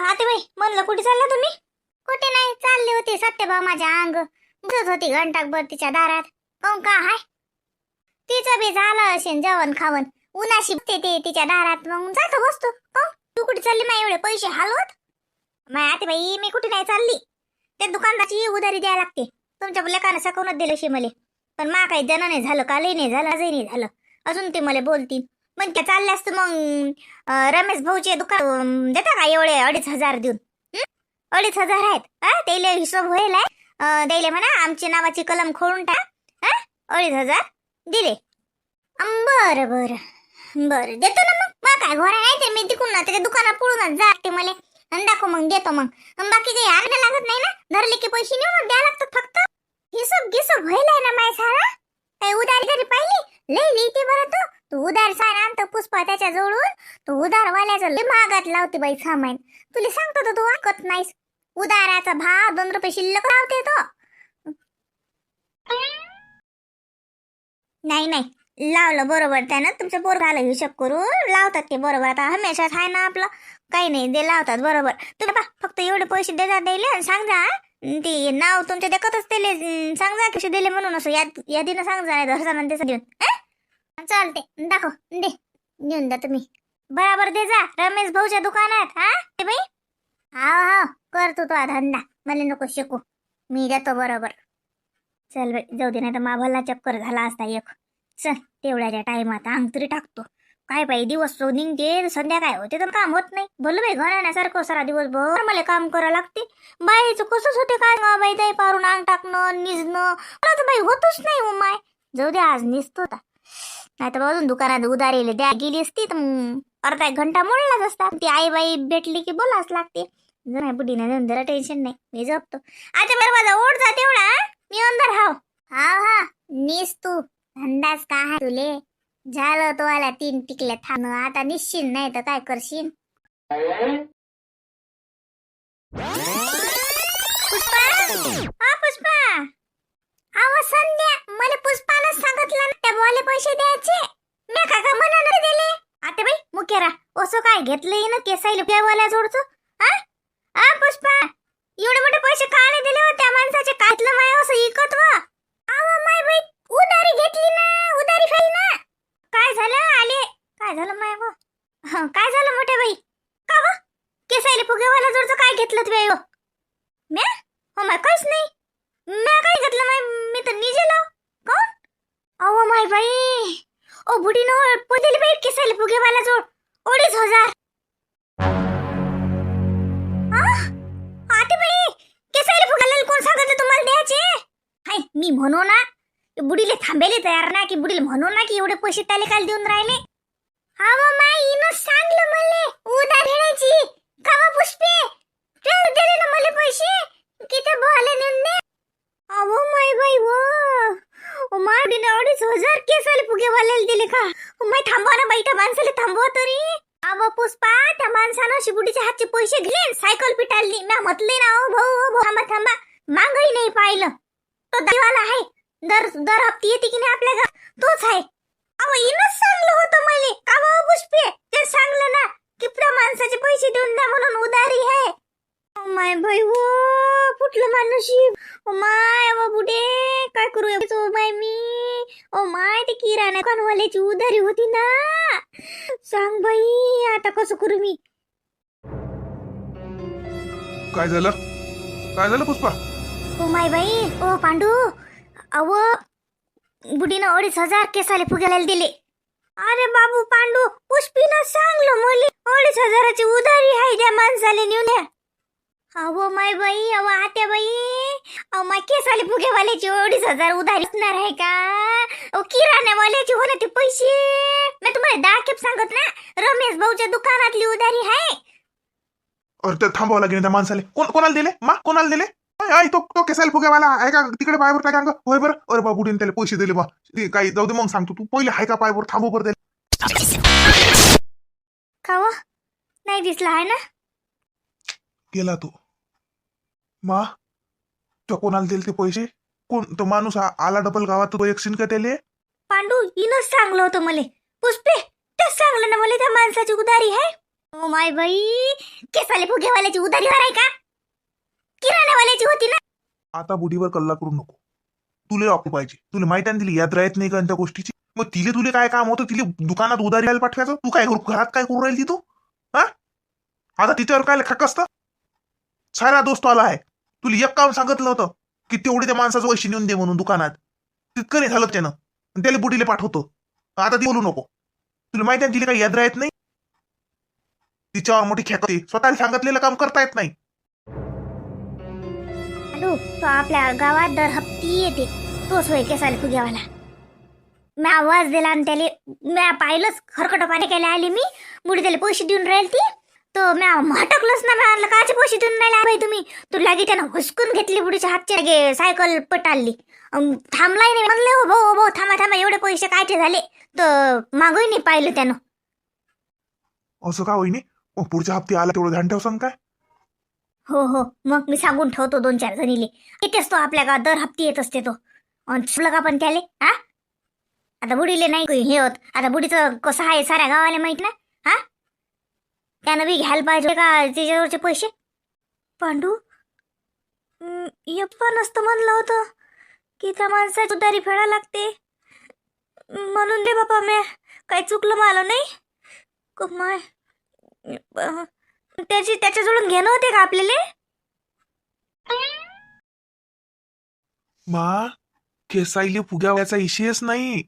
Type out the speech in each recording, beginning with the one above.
आतेबाई म्हणलं कुठे चालला तुम्ही? कुठे नाही चालले होते, सत्यभाव माझ्या अंग बसत होती घंटाभर तिच्या दारात. काऊन का हाय? तिचं बी झालं असेल जेवण खावण, उन्हाशी बसते ते तिच्या दारात, मग जातो बसतो. काऊन तू कुठे चालली? मा एवढे पैसे हलवत माय आतेबाई, मी कुठे नाही चालली. त्या दुकानदाराची उधारी द्यायला लागते. तुमच्या लेकानं सकवूनच दिलं शे मले, पण मा काही जण नाही झालं, कालही नाही झालं, आजही नाही झालं. अजून ते मला बोलतील. मग त्या चालले असतं मग रमेश भाऊचे दुकान देता का एवढे 2,500 देऊन? 2,500 आहेत. त्याला हिशोब होईल आहे. द्यायला म्हणा आमच्या नावाची कलम खोडून टाक. 2,500 दिले. बरं बरं बरं देतो ना. मग काय घोडा नाही ते, मी तिकून ना त्याच्या दुकानात पळूनच जाते मला आणि दाखव मग देतो. मग बाकी काही आरण्या लागत नाही ना, धरले की पैसे नेऊन द्या लागतात फक्त. हिशोब गिसोब होईल आहे ना माय सारा. काही उधारी घरी पाहिली लई लिहिते बरं. तू उधार सारा आणतो पुष्पा त्याच्या जवळून. तू उधारवाल्याचं लई महागात लावते बाई सामान. तुला सांगतो तर तू ऐकत नाहीस. उधाराचा भाव 2 रुपये शिल्लक लावते तो. नाही नाही लावलं बरोबर त्यानं. तुमचं पोर झालं हिशोब करून लावतात ते बरोबर. आता हमेशाच आहे ना आपलं, काही नाही ते लावतात बरोबर. तुम्ही फक्त एवढे पैसे देतात द्यायले आणि सांगा ते नाव तुमच्या देखतच दिले, सांगा कसे दिले म्हणून. असं यादीनं सांगा नाही धरसान त्याचं देऊन. चालते दाखव दे, देऊन द्या तुम्ही बराबर दे जा रमेश भाऊच्या दुकानात. ते बाई हा करतो तो धंदा, मला नको शिकू, मी देतो बरोबर. चल बाई जाऊ दे, नाही तर माभाला चक्कर झाला असता एक. चल तेवढ्याच्या टाइमात अंग तरी टाकतो. काय बाई दिवस निघते संध्याकाळ होते तर काम होत नाही. भलं बाई घराण्यासारखं सारा दिवसभर मला काम करावं लागते. बाईचं कसंच होते काय बाई, दही पारून अंग टाकणं निजणं मला तर बाई होतच नाही. माय जाऊ दे आज निसतो. नाही तर अजून दुकानात उधारीले द्या गेली असती तर मग अर्धा 1 घंटा मोडलाच असता. ती आई बाई भेटली की बोलाच लागते. जरा बुढीने देऊन जरा टेन्शन नाही, मी जपतो. आता बरं माझा ओढ जा तेवढा, मी अंदर हा निस तू धंदाच का आहे तुले. झालं तो आला 3 टिकले थांब. आता निश्चित नाही तर काय करशील. पुष्पा पुष्पा आवा संध्या, मला पुष्पानच सांगितलं ना त्या बोले पैसे द्यायचे. मी काका मनाने दिले. आता बाई मुकेरा असं काय घेतलंय ना केसाईला पेवायला जोडतो. पुष्पा एवढे मोठे पैसे का नाही दिले होते त्या माणसाचे? काढलं माय असं इकत व. माय बाई उधारी घेतली ना, उधारी फेल ना. काय झालं आले? काय झालं माय व? काय झालं मोठे बाई? का व केसाईला फुगेवाला जोडचं काय घेतलं तुम्ही? म्या माय काहीच नाही. म्या काय घेतलं माय, मी तर निजे लाव. कोण? अहो माय बाई, ओ बुढी नो पदेली बाई केसाईला फुगेवाला जोड 2,500. आते बाई केसाईला फुगायला कोण सांगितलं तुम्हाला द्यायचे? हाय मी म्हणू ना बुडीले थांबेले तयार ना, की बुडीले म्हणू ना की एवढे पैसे त्याले काल देऊन राहिले. माय इनं सांगलं मले उधार घेण्याची. का पुष्पे चल दिले ना मला पैसे किती बोले नेऊन दे. अहो माय बाई वो माय 2,500 केसाले फुगेवाल्याला दिले का? माय थांबवा ना बाई, त्या माणसाला थांबवा तरी. पुष्पा त्या माणसानं शिबुडीच्या हातचे पैसे घेतले, सायकल पिटाळली. म्या म्हटले ना भाऊ थांबा मागही नाही पाहिलं. तो देवाला आहे, दर हप्ती येते की नाही आपल्या घर तोच आहे. इनच सांगलं होतं मला का पुष्पे, ते सांगलं ना की त्या माणसाचे पैसे देऊन द्या म्हणून उधारी आहे. माय बाई वो फुटलं मानुशी. माय बुडे काय करू माय मी. माय ते किराणा दुकानवाल्याची उधारी होती ना. सांग बाई आता कसं करू मी. काय झालं पुष्पा? माय बाई पांडू, अव बुडीनं 2,500 केसाले फुगायला दिले. अरे बाबू पांडू, पुष्पीनं सांगलं मला 2,500ची उधारी आहे त्या माणसाले नेऊन. माय बाई आत्या बाई माय केसाले फुगेवाल्याची 2,500 उधारी असणार आहे का? किराण्यावाल्याची हो ना ते पैसे. मी तुम्हाला 10 खेप सांगत ना, रमेश भाऊच्या दुकानातली उधारी आहे. अरे ते थांबावं लागेल त्या माणसाले. कोणाला दिले? कोणाला दिले? आई तो केसाला फुगेवाला आहे का तिकडे पायावर काय अंग? होय बरं. अरे बा बुडीने त्याला पैसे दिले बा. काही जाऊ दे मग सांगतो. तू पहिले आहे का पायावर? थांबू बरं त्याला. का नाही दिसला आहे ना? गेला तू मा. तो कोणाला दिले ते पैसे? कोण तो माणूस आला डबल गावात? तो एकशीन का त्याले? पांडू इनच सांगलं होतं मला. पुष्पे तेच सांगलं ना मला त्या माणसाची उधारी आहे. ओ माय बाई, केसाले फुगेवाल्याची उधारीवर आहे का? किराण्यावाल्याची होती ना. आता बुडीवर कल्ला करू नको. तुला ऑफ पाहिजे. तुला माहिती आहे ना, तिला याद राहत नाही का त्या गोष्टीची. मग तुले काय काम होतं? तिला दुकानात उधारी यायला पाठवायचं. तू काय घरात काय करू राहिली तू? हा, आता तिच्यावर काय खक असतं? सारा दोस्त आला आहे. तुला एक काम सांगितलं होतं की तेवढी त्या माणसाचं पैसे नेऊन दे म्हणून दुकानात. तितकं नाही झालं त्यानं. त्याला बुडीला पाठवतो. आता ती बोलू नको. तुला माहिती आहे तिला काही याद राहत नाही. तिच्यावर मोठी खेकते. स्वतःला सांगितलेलं काम करता येत नाही. हॅलो, तो आपल्या गावात दर हप्ती येते. तोच होय केसाले फुगेवाला. मी आवाज दिला आणि त्याला म्या पाहिलंच. खरकट पाणी केले आली मी. बुडी त्याला पैसे देऊन राहील ती. तो म्या म्हटकलंच ना. म्हणलं काचे पैसे देऊन राहिले बाई तुम्ही? तू लागे त्यानं हुसकून घेतली बुडीच्या हातच्या लागे सायकल पटालली. थांबलाय नाही. म्हणले हो भाऊ भाऊ थांबा थांबा, एवढे पैसे कायचे झाले? तर मागही नाही पाहिलं त्यानं. असं का होईने? पुढच्या हप्ते आला तेवढं ध्यान ठेव सांग काय. हो हो, मग मी सांगून ठेवतो 2-4 जणीले. येतेच तो आपल्या गावात दर हप्ती येत असते तो. आणि का पण त्याले हा. आता बुडीले नाही हे होत. आता बुडीचं कसं आहे साऱ्या गावाला माहित ना. हा, त्यानं बी घ्यायला पाहिजे का त्याच्यावरचे पैसे? पांडू, यप्पा नसतं म्हणलं होतं की त्या माणसाची उधारी फेडा लागते म्हणून. दे बापा, मी काही चुकलं मला नाही माय. त्याच्याजवळून घेणं होते का आपल्याला? मा, केसाईले फुग्यावायचा इशेच नाही.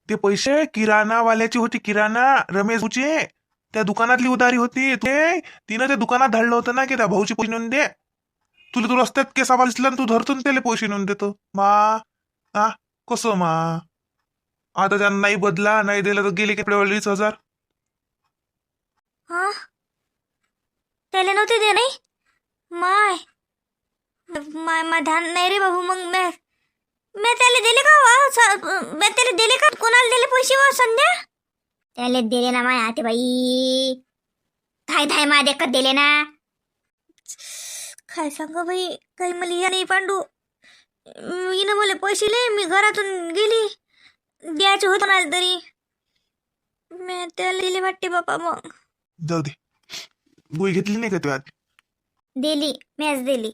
ते पैसे किराणावाल्याची होती. किराणा रमेशचे त्या दुकानातली उधारी होती. ते तिनं त्या दुकानात धाडलं होतं ना की त्या भाऊची पैसे नेऊन दे. तुला तू रस्त्यात केसावा दिसला तू धरतून त्याला पैसे नेऊन देतो. मा हा, कसं मा? आता त्यांना नाही बदला नाही दिला तर गेले की 20,000. हा, त्याला नव्हते दे नाही. माय माय मा ध्यान नाही रे बाबू. मग मी त्याला दिले का मी त्याला दिले का? कोणाला दिले पैसे व संध्या? त्याला दिले ना माय आते बाई. काय धाय मा देखत दिले ना. काय सांग बाई, काही मला या नाही पांडू. हिनं मला पैसे ले, मी घरातून गेली द्यायचे होते ना तरी मी त्याला दिले वाटते बापा. मग जाऊ दे. गोळी घेतली नाही का तू आज? दिली, मॅच दिली.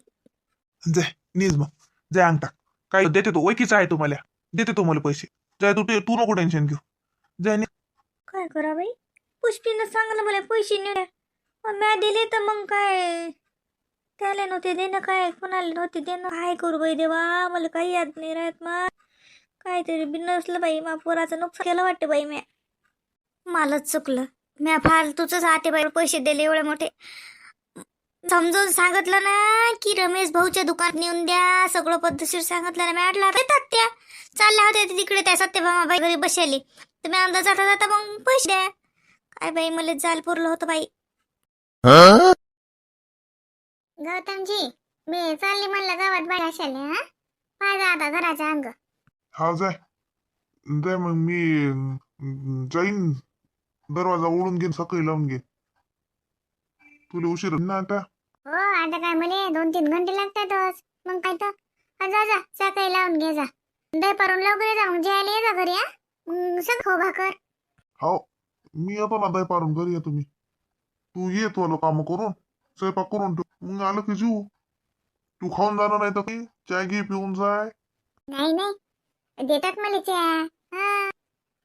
जाय नीज मग. जाय अंग टाक. काय देते तो ओळखीचा आहे तुम्हाला. देते तो मला पैसे. जाय तू नको टेन्शन घेऊ. जाय. काय करा बाई, पुष्पीनं सांगलं मला पैसे नेऊ द्या. म्या दिले तर मग काय त्याला नव्हते देणं, काय कोणाला नव्हते देणं. काय करू बाई देवा, मला काही याद नाही राहत. मा काहीतरी बी नसलं बाई. मा पोराचं नुकसान केलं वाटते बाई. मलाच चुकलं. म्या फालतूच आते बाई पैसे दिले एवढे मोठे. समजून सांगितलं ना की रमेश भाऊच्या दुकानात नेऊन द्या. सगळं पद्धतशीर सांगितलं ना. मॅटला देतात त्या. चालल्या होत्या तिकडे त्या सत्यभामाबाई घरी बसली. तर मी अंदाज जाता जाता मग पैसे द्या. काय बाई मला जाल पुरलं होतं बाई. गौतमजी, मी चालली म्हणलं गावात बाहेर असायला. हा, पाहिजे आता घराच्या अंग. हा जाय. जाय मग मी जाईन. दरवाजा ओढून घेईन, सकाळी लावून घे. तुला उशीर होईल ना आता. हो, आता काय म्हणे 2-3 घंटे लागतातच. मग काय तर जा जा सकाळी लावून घे जा. दही पारून लवकर जा. मग जेवायला ये जा घरी. हा, मग सग खो भाकर. हो, मी येतो ना. दही पारून घरी येतो मी. तू ये तुला काम करून स्वयंपाक करून ठेव. मग आलं की जीव. तू खाऊन जाणार नाही तर काही चाय घे पिऊन जाय. नाही नाही, देतात मला चहा. हा,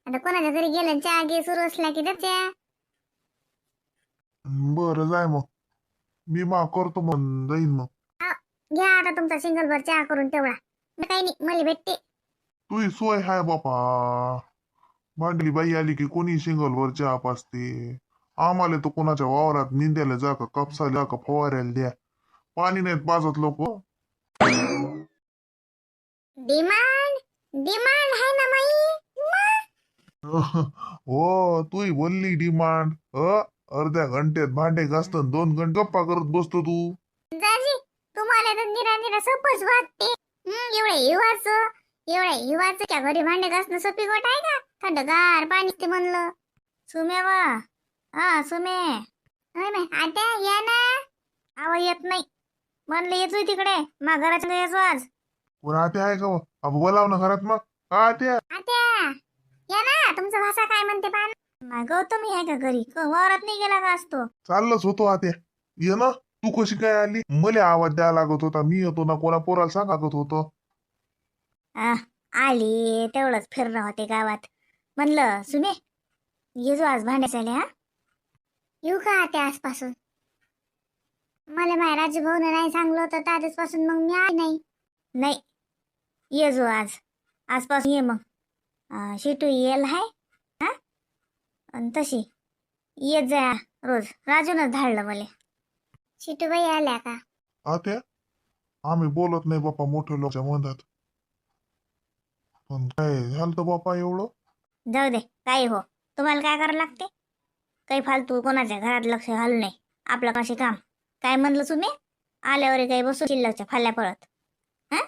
आता कोणाच्या घरी गेलं चहा घे सुरू असला की तर चहा. बरं जाय मग. मी करतो मग जाईन मग. घ्या आता तुमचा सिंगल भर चहा करून तेवढा. काही नाही, मला भेटते. तुही सोय हाय बापा. भांडली बाई आली की कोणी सिंगल वर चहा पाजते. आम्हाला तो कोणाच्या वावरात निंद्याला जा का कापसाला जा का फवाऱ्याला द्या. पाणी नाहीत पाजत लोक. डिमांड डिमांड आहे ना माई. हो, तू बोलली डिमांड. अर्ध्या घंट्यात भांडे घासत 2 घंटे गप्पा करत बसतो तू. जाजी, तुम्हाला तर निरा सोपच वाटते. एवढ्या हिवाचं त्या घरी भांडे घासणं सोपी गोट आहे का? थंडगार पाणी ते म्हणलं. सुमे वा. हा सुमे. आता या ना. आवाज येत नाही म्हणलं. येतोय तिकडे मा घराच्या यायचो आज. कोण आते आहे का? अब बोलाव ना घरात मग. आत्या आता या ना. तुमचा भाषा काय म्हणते पान. गौतमी आहे का घरी वावरात नाही गेला का असतो? चाललंच होतो आत्या. ये ना, तू कशी काय आली? मला आवाज द्यायला लागत होता, मी येतो ना, कोणा पोराला सांगत होतो. आली तेवढंच फिरणं होते गावात. म्हणलं सुने ये जो आज भांड्याचे हा. येऊ का आता आजपासून? मला माझ्या राजू भाऊन नाही सांगलं होतं तर आजपासून मग मी आली नाही. नाही ये जो आजपासून ये मग. शिटू येल हाय हा. आणि तशी येत जा रोज. राजूनच धाडलं मला. शिटूबाई आल्या का? आत्या, आम्ही बोलत नाही बाप्पा मोठ्या लोकच्या मधात. पण काय झालं तर बाप्पा एवढं? जाऊ दे काही हो. तुम्हाला काय करावं लागते? काही फालतू कोणाच्या घरात लक्ष घालू नये. आपलं कसे काम काय म्हणलं तुम्ही? आल्यावर काही बसू शिल्लकच्या फाल्या पडत हा.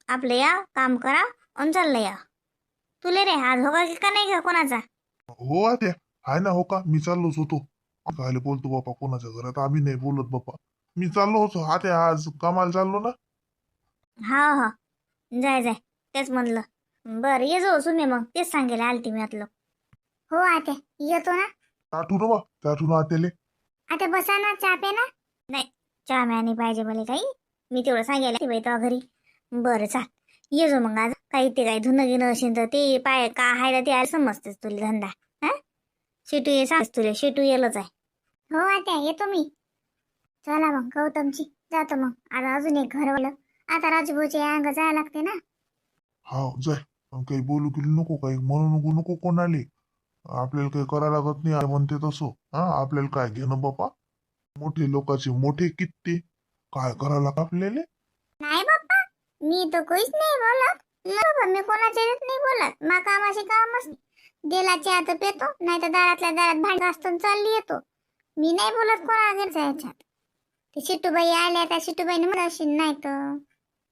आपलं या काम करा आणि चाललं या. तुले रे आज हो का नाही का कोणाचा? हो आत्या, हाय ना. हो का, मी चाललोच होतो. काय बोलतो बाप्पा कोणाच्या घरात? आम्ही नाही बोलत बाप्पा. मी चाललो होतो आत्या, आज कामाला चाललो ना. हा हा जाय जाय तेच म्हणलं. बरं ये जो सुने मग तेच सांगेल आलती मी आतलं. हो आता येतो ना. आठवू ना बा, आठवू ना आत्याले. आता बसा ना चहा पे ना. नाही चहा म्यानी पाहिजे मला काही. मी तेवढं सांगायला बाई तो घरी. बरं चाल ये जो मग आज. काही ते काही धुणं घेणं असेल तर ते पाय का आहे ते आलं समजतेस तुला धंदा हा. शेटू ये सांगस तुला शेटू येलच आहे. हो आता येतो मी. चला मग गौतमची जातो मग. आता अजून एक घरवालं. आता राजूभाऊचे अंग जायला लागते ना. हा जाय. पण काही बोलू गेली नको, काही म्हणू नको नको कोणाले. आपल्याला काही करायला लागत नाही म्हणते तसं. हा, आपल्याला काय घेणं बापा. मोठे लोकांचे मोठे कित्ते. काय करायला लागतं आपल्याला? नाही बाप्पा मी तर काहीच नाही बोलत. बाबा मी कोणाच्या नाही बोलत. मा कामाशी कामच नाही. देलाच्या हात पेतो नाही तर दारातल्या दारात भांड घासून चालली येतो. मी नाही बोलत कोणा घरच्या ह्याच्यात. ते शिटूबाई आल्या त्या शिटूबाईने म्हणाशी नाही तर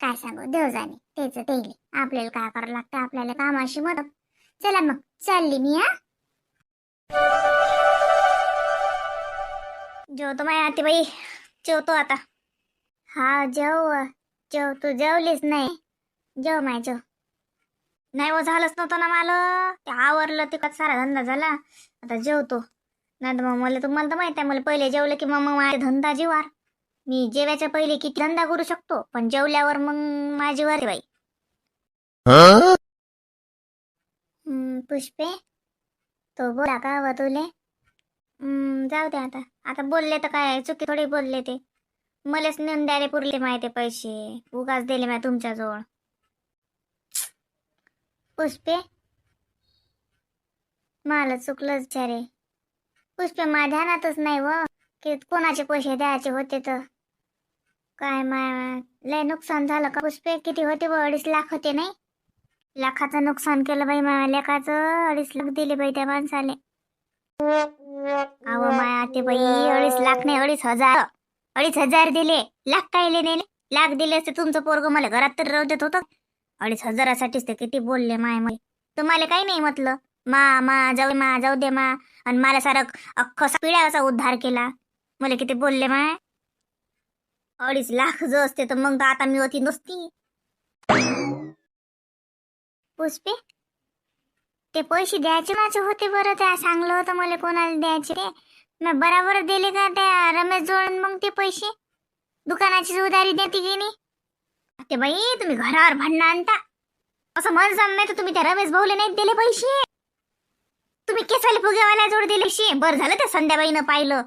काय सांगू देव जाणे त्याचं तेले. आपल्याला काय करावं लागतं आपल्याला कामाशी मदत. चला मग चालली मी हा. जेवतो माय आते बाई. जेवतो आता. हा जेव तू जेवलीच नाही. जेव माय जेव. नाही हो झालंच नव्हतं ना मला. ते आवरलं तिकट सारा धंदा झाला. आता जेवतो. नाही तर मग मला तुम्हाला तर माहित आहे मला पहिले जेवलं की मग माझा धंदा जीवार. मी जेवायच्या पहिले किती धंदा करू शकतो पण जेवल्यावर मग माझी वर बाई. पुष्पे तो बोला का व तुले? जाऊ दे आता. आता बोलले तर काय चुकी थोडी बोलले ते. मलाच नेऊन द्यायला पुरले माहिती पैसे. उगाच दिले मी तुमच्याजवळ. पुष्पे मला चुकलंच चारे. पुष्पे माझ्या ध्यानातच नाही व की कोणाचे पैसे द्यायचे होते तर. काय माय लय नुकसान झालं का पुष्पे? किती होते व 2.5 लाख होते नाही. लाखाचं नुकसान केलं बाई माझ्या लेकाचं. 2.5 लाख दिले बाई त्या माणसाले. अव माया ते बाई 2.5 लाख नाही 2.5 हजार. 2.5 हजार दिले. लाख काय नेले? लाख दिले असते तुमचं पोरग मला घरात तर राहू देत होतं. 2.5 हजारासाठीच ते किती बोलले माय मध्ये. तुम्हाला काही नाही म्हटलं. मा जाऊ दे मा. आणि मला सारं अख्खा पिढ्याचा उद्धार केला. मला किती बोलले माय. 2.5 लाख जो असते तर मग आता मी होती नसती. पुष्पे ते पैसे द्यायचे माझे होते बरं. त्या सांगलं होतं मला कोणाला द्यायचे ते. मी बराबर दिले का त्या रमेश जोडून मग ते पैसे. दुकानाची उधारी देते की नाही. ते बाई तुम्ही घरावर भांडणं आणता. असं मन जम नाही तर तुम्ही त्या रमेश भाऊले नाही दिले पैसे. तुम्ही केसाले फुगेवाला जोड दिले पैसे. बरं झालं त्या संध्याबाईनं पाहिलं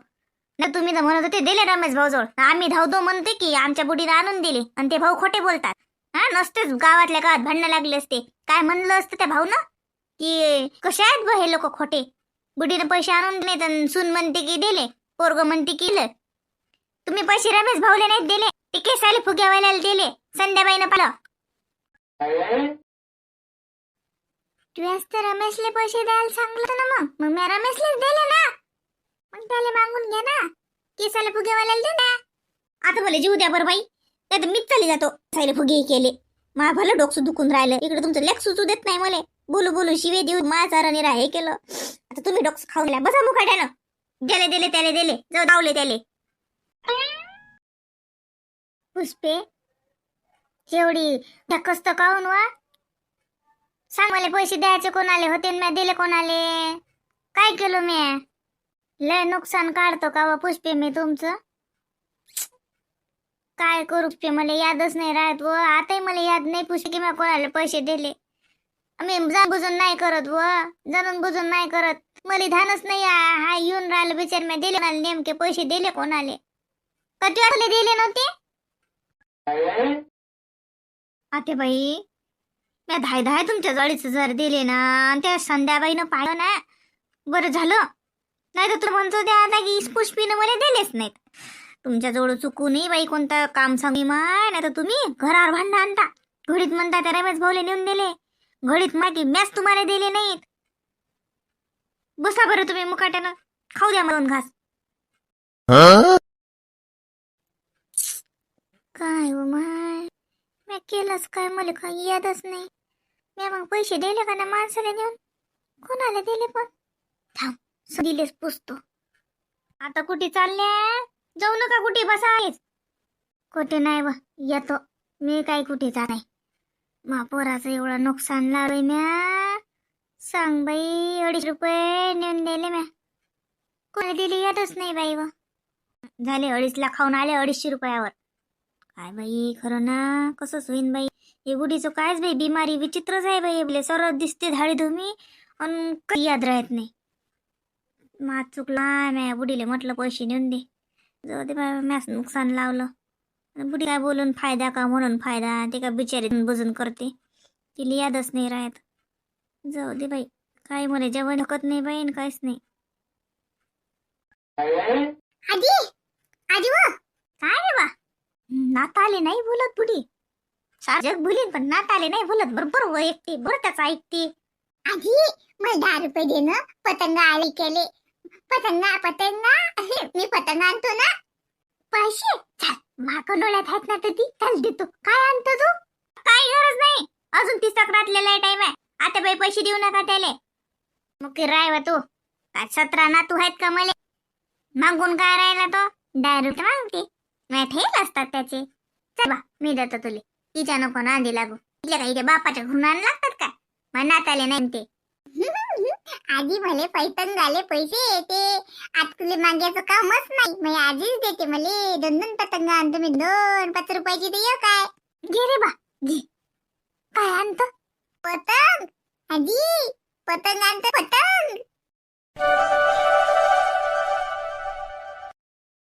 ना. तुम्ही तर म्हणत होते दिले रमेश भाऊ जोड. आम्ही धावतो म्हणते की आमच्या बुडीला आणून दिले आणि ते भाऊ खोटे बोलतात. हा नसतेच गावातल्या गावात भांडणं लागले असते. काय म्हणलं असतं त्या भाऊ ना की कशा आहेत ब हे लोक खोटे. बुडीने पैसे आणून दिले तर सून म्हणते की दिले. पोरग म्हणते की तुम्ही पैसे रमेश भाऊले नाहीत दिले. ते केसाले फुग्यावाल्याला दिले. संध्याबाईनं पाहिलं. तू तर रमेशले पैसे द्यायला सांगलं ना मग मी रमेशलेच दिले ना. मग त्याला मागून घे ना. केसाले फुगेवाल्याला दे ना. आता मला जीव द्या बरं बाई. नाही तर मीच चाली जातो. सायले फुगे केले. मा भलं डोकसं दुखून राहिलं. इकडे तुमचं लेख सुचू देत नाही मला. बोलू बोलू शिवे देऊ माझा निरा हे केलं. आता तुम्ही डोकसं खाऊन घ्या. बसा मुखाट्यानं. दिले त्याले दिले. जाऊ दावले त्याले. पुष्पे एवढी ढकस्त काऊन वा. सांग मला पैसे द्यायचे कोणाले होते मी दिले कोणाले? काय केलं मी? लय नुकसान काढतो का व पुष्पे मी तुमचं? काय करू पुष्पे, मला यादच नाही राहत व आताही मला याद नाही पुष्पे की मी कोणाला पैसे दिले. मी जाणून बुजून नाही करत व जाणून बुजून नाही करत. मला ध्यानच नाही हा येऊन राहिलं बिचार मी दिले कोणाला, नेमके पैसे दिले कोणाले? कधी वाटले दिले नव्हते आते बाई? मी धाय धाय तुमच्या जवळीच जर दिले ना आणि त्या संध्याबाईनं पाहिलं ना बरं झालं. नाही तर तू म्हणतो त्या आता की पुष्पीनं मला दिलेच नाहीत. तुमच्या जवळ चुकूनही बाई कोणतं काम सांगी माय, नाही तर तुम्ही घरावर भांडण आणता. घडीत म्हणता त्या रमेश भाऊले नेऊन दिले, घडीत मागी मॅच तुम्हाला दिले नाहीत. बसा बरं तुम्ही मुकाट्यानं, खाऊ द्या म्हणून घास. काय हो माय, मी केलंच काय मला काही यादच नाही. मी मग पैसे दिले का ना माणसाला नेऊन? कोणाला दिले पण? थांब दिलेच पुसतो. आता कुठे चालले? जाऊ नका कुठे, बसायच. कुठे नाही बा, येतो मी. काय कुठे जा नाही. मा पोराचं एवढं नुकसान लावलंय म्या. सांग बाई, 250 रुपये नेऊन दिले म्या. कोणी दिली येतच नाही बाई. व झाले 2.5 लाख खाऊन आले 250 रुपयावर. काय बाई खरं ना, कसंच होईन बाई. हे बुढीचं कायच बाई बिमारी विचित्रच आहे बाई. आपले सरळ दिसते धाडी धुमी आणि काही याद राहत नाही. मा चुकला म्या बुडीले म्हटलं पैसे नेऊन दे. जाऊ दे बाबा, मॅच नुकसान लावलं. बुडी काय बोलून फायदा का म्हणून फायदा, ते का बिचारी बुजून करते, तिला यादच नाही राहत. जाऊ दे बाई, काय म्हणे जेवण हकत नाही बाई काहीच नाही. आजी आजी व काय रे बा, नाता आले नाही बोलत बुडी. सारं जग बोलीन पण नाता आले नाही बोलत. बरोबर व ऐकते, बरं त्याच ऐकते. आजी मला 10 रुपये दे ना, पतंगा आली केले. पतंगा पतंगा मी पतंग आणतो ना. पैसे माकं डोळ्यात आहेत ना तर ती त्याला देतो. काय आणतो तू? काय गरज नाही, अजून 30 अकरातलेला टाइम आहे. आता बाई पैसे देऊ नका त्याले. मग राय वा तू काय 17 ना तू आहेत का मले मागून? काय राहिला तो डायरेक्ट मागते. मी ठेल असतात त्याचे. चल बा मी देतो तुले. तिच्या नको नांदी लागू. तिला काही ते बापाच्या घरून आण लागतात का? मनात आले नाही ते. आजी भले पैतंग आले पैसे येते. आज तुले माग्याचं कामच नाही. मी आजीच देते मले 2-2 पतंग आणतो मी. 2-5 रुपयाची ते काय घे रे बा घे. काय आणतो? पतंग. आजी पतंग आणतो पतंग.